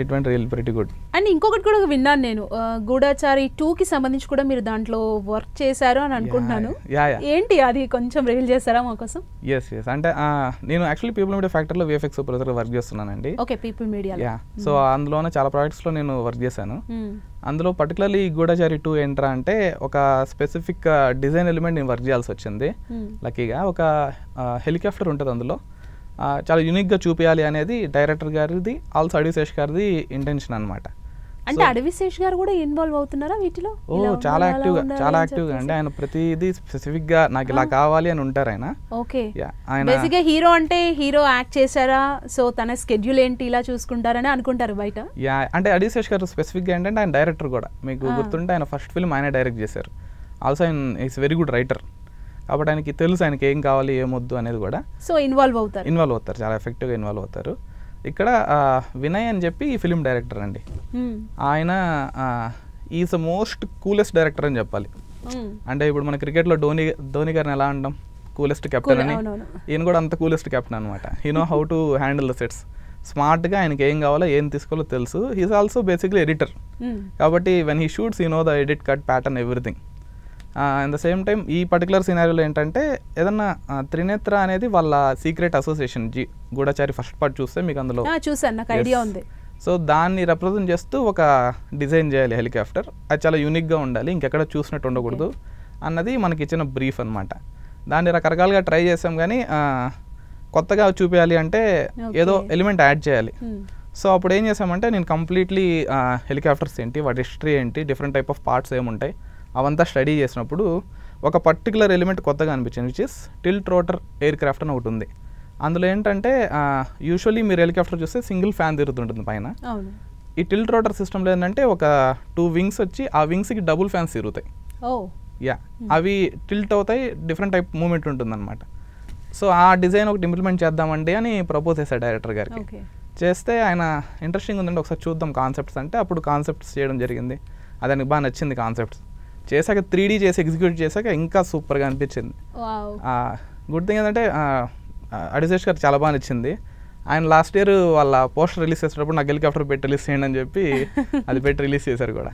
It went real pretty good. And ఇంకొకటి కూడా విన్నాను నేను, గూఢచారి 2కి సంబంధించి కూడా మీరు దాంట్లో వర్క్ చేశారు అని అనుకుంటున్నాను. ఏంటి అది కొంచెం రివీల్ చేస్తారా మా కోసం? ఎస్ అంటే నేను యాక్చువల్లీ పీపుల్ మీడియా ఫ్యాక్టరీలో VFX సూపర్వైజర్గా వర్క్ చేస్తున్నానండి. Okay, people media. సో అందులోనే చాలా ప్రాజెక్ట్స్లో నేను వర్క్ చేశాను. అందులో పర్టికులర్లీ గూఢచారి 2 ఏంట్రా అంటే ఒక స్పెసిఫిక్ డిజైన్ ఎలిమెంట్ నేను వర్క్ చేయాల్సి వచ్చింది. లక్కీగా ఒక హెలికాప్టర్ ఉంటుంది అందులో, చాలా యూనిక్గా చూపించాలి అనేది డైరెక్టర్ గారిది, ఆల్సో అడివిశేష్ గారిది ఇంటెన్షన్ అనమాట. అంటే అడివిశేష్ గారు కూడా ఇన్వాల్వ్ అవుతున్నారా వీటిలో? చాలా యాక్టివ్గా అంటే ఆయన ప్రతిదీ స్పెసిఫిక్గా నాకు ఇలా కావాలి అని ఉంటారు ఆయన. ఓకే, బేసిక్గా హీరో అంటే హీరో యాక్ట్ చేశారా, సో తన స్కెడ్యూల్ ఏంటి ఇలా చూసుకుంటారని అనుకుంటారు బయట. అంటే అడివిశేష్ గారు స్పెసిఫిక్గా ఏంటంటే ఆయన డైరెక్టర్ కూడా, మీకు గుర్తుంటే ఆయన ఫస్ట్ ఫిల్మ్ ఆయనే డైరెక్ట్ చేశారు. ఆల్సో ఆయన ఈస్ వెరీ గుడ్ రైటర్ కాబట్టి ఆయనకి తెలుసు ఆయనకి ఏం కావాలి ఏమొద్దు అనేది కూడా. సో ఇన్వాల్వ్ అవుతారు, చాలా ఎఫెక్టివ్గా ఇన్వాల్వ్ అవుతారు. ఇక్కడ వినయ్ అని చెప్పి ఈ ఫిలిం డైరెక్టర్ అండి. ఆయన is the most coolest director అని చెప్పాలి. అంటే ఇప్పుడు మన క్రికెట్లో ధోని గారిని ఎలా అంటాం, కూలెస్ట్ కెప్టెన్ అని, ఈయన కూడా అంత కూలెస్ట్ కెప్టెన్ అనమాట. He know how to handle the sets. స్మార్ట్గా ఆయనకి ఏం కావాలో ఏం తీసుకోవాలో తెలుసు. హీఈస్ ఆల్సో బేసిక్లీ ఎడిటర్ కాబట్టి when he shoots he know the edit cut pattern everything. At the same time ఈ పర్టికులర్ సినారియోలో ఏంటంటే ఏదన్నా త్రినేత్ర అనేది వాళ్ళ సీక్రెట్ అసోసియేషన్, గూఢచారి ఫస్ట్ పార్ట్ చూస్తే మీకు అందులో చూసాను, నాకు ఐడియా ఉంది. సో దాన్ని రిప్రజెంట్ చేస్తూ ఒక డిజైన్ చేయాలి హెలికాప్టర్, అది చాలా యూనిక్గా ఉండాలి, ఇంకెక్కడ చూసినట్టు ఉండకూడదు అన్నది మనకి ఇచ్చిన బ్రీఫ్ అనమాట. దాన్ని రకరకాలుగా ట్రై చేసాం కానీ కొత్తగా చూపించాలి అంటే ఏదో ఎలిమెంట్ యాడ్ చేయాలి. సో అప్పుడు ఏం చేసామంటే నేను కంప్లీట్లీ హెలికాప్టర్స్ ఏంటి, వాటి హిస్టరీ ఏంటి, డిఫరెంట్ టైప్ ఆఫ్ పార్ట్స్ ఏముంటాయి అవంతా స్టడీ చేసినప్పుడు ఒక పర్టికులర్ ఎలిమెంట్ కొత్తగా అనిపించింది, which is tilt rotor air craft అని ఒకటి ఉంది. అందులో ఏంటంటే యూజువల్లీ మీరు హెలికాప్టర్ చూస్తే సింగిల్ ఫ్యాన్ తిరుగుతుంటుంది పైన. ఈ టిల్ట్ రోటర్ సిస్టంలో ఏంటంటే ఒక 2 వింగ్స్ వచ్చి ఆ వింగ్స్కి డబుల్ ఫ్యాన్స్ తిరుగుతాయి. అవి టిల్ట్ అవుతాయి, డిఫరెంట్ టైప్ మూమెంట్ ఉంటుంది అనమాట. సో ఆ డిజైన్ ఒకటి ఇంప్లిమెంట్ చేద్దామండి అని ప్రపోజ్ చేశాడు డైరెక్టర్ గారికి. చేస్తే ఆయన ఇంట్రెస్టింగ్ ఉందండి ఒకసారి చూద్దాం కాన్సెప్ట్స్ అంటే అప్పుడు కాన్సెప్ట్స్ చేయడం జరిగింది. అది ఆయనకు బాగా నచ్చింది. కాన్సెప్ట్స్ చేశాక 3D చేసి ఎగ్జిక్యూట్ చేశాక ఇంకా సూపర్గా అనిపించింది. గుడ్ థింగ్ ఏంటంటే అడివిశేష్ గారు చాలా బాగా నచ్చింది. ఆయన లాస్ట్ ఇయర్ వాళ్ళ పోస్టర్ రిలీజ్ చేసేటప్పుడు నాకు హెలికాప్టర్ పెట్టి రిలీజ్ చేయండి అని చెప్పి అది పెట్టి రిలీజ్ చేశారు కూడా.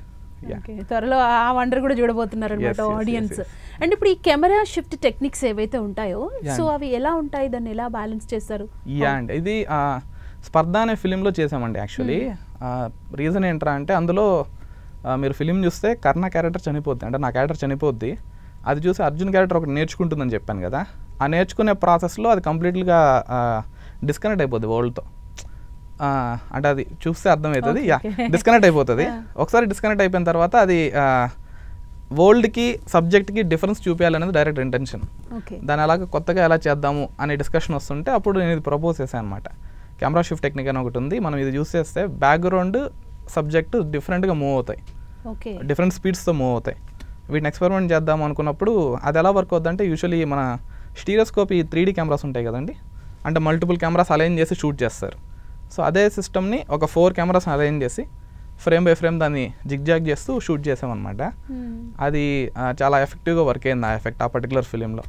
త్వరలో ఆ వండర్ కూడా చూడబోతున్నారు అనమాట ఆడియన్స్. అండ్ ఇప్పుడు ఈ కెమెరా షిఫ్ట్ టెక్నిక్స్ ఏవైతే ఉంటాయో సో అవి ఎలా ఉంటాయి, దాన్ని ఎలా బ్యాలెన్స్ చేస్తారు? అండ్ ఇది స్పర్ధ అనే ఫిలింలో చేసామండి. యాక్చువల్లీ రీజన్ ఏంట్రా అంటే అందులో మీరు ఫిలిం చూస్తే కర్ణ క్యారెక్టర్ చనిపోద్ది, అంటే నా క్యారెక్టర్ చనిపోద్ది. అది చూసి అర్జున్ క్యారెక్టర్ ఒకటి నేర్చుకుంటుందని చెప్పాను కదా, ఆ నేర్చుకునే ప్రాసెస్లో అది కంప్లీట్గా డిస్కనెక్ట్ అయిపోద్ది వరల్డ్తో. అంటే అది చూస్తే అర్థమవుతుంది, డిస్కనెక్ట్ అయిపోతుంది. ఒకసారి డిస్కనెక్ట్ అయిపోయిన తర్వాత అది వరల్డ్కి సబ్జెక్ట్కి డిఫరెన్స్ చూపించాలనేది డైరెక్ట్ ఇంటెన్షన్. దాన్ని అలాగే కొత్తగా ఎలా చేద్దాము అనే డిస్కషన్ వస్తుంటే అప్పుడు నేను ఇది ప్రపోజ్ చేశాను అనమాట. కెమెరా షిఫ్ట్ టెక్నిక్ అని ఒకటి ఉంది, మనం ఇది యూస్ చేస్తే బ్యాక్గ్రౌండ్ సబ్జెక్ట్ డిఫరెంట్గా మూవ్ అవుతాయి, డిఫరెంట్ స్పీడ్స్తో మూవ్ అవుతాయి. వీటిని ఎక్స్పెరిమెంట్ చేద్దాం అనుకున్నప్పుడు అది ఎలా వర్క్ అవుతుంది అంటే యూజువల్లీ మన స్టీరియోస్కోప్ ఈ 3D కెమెరాస్ ఉంటాయి కదండి, అంటే మల్టిపుల్ కెమెరాస్ అలైన్ చేసి షూట్ చేస్తారు. సో అదే సిస్టమ్ని ఒక 4 కెమెరాస్ అలైన్ చేసి ఫ్రేమ్ బై ఫ్రేమ్ దాన్ని జిగ్జాగ్ చేస్తూ షూట్ చేసామన్నమాట. అది చాలా ఎఫెక్టివ్గా వర్క్ అయింది ఆ ఎఫెక్ట్ ఆ పర్టికులర్ ఫిలింలో.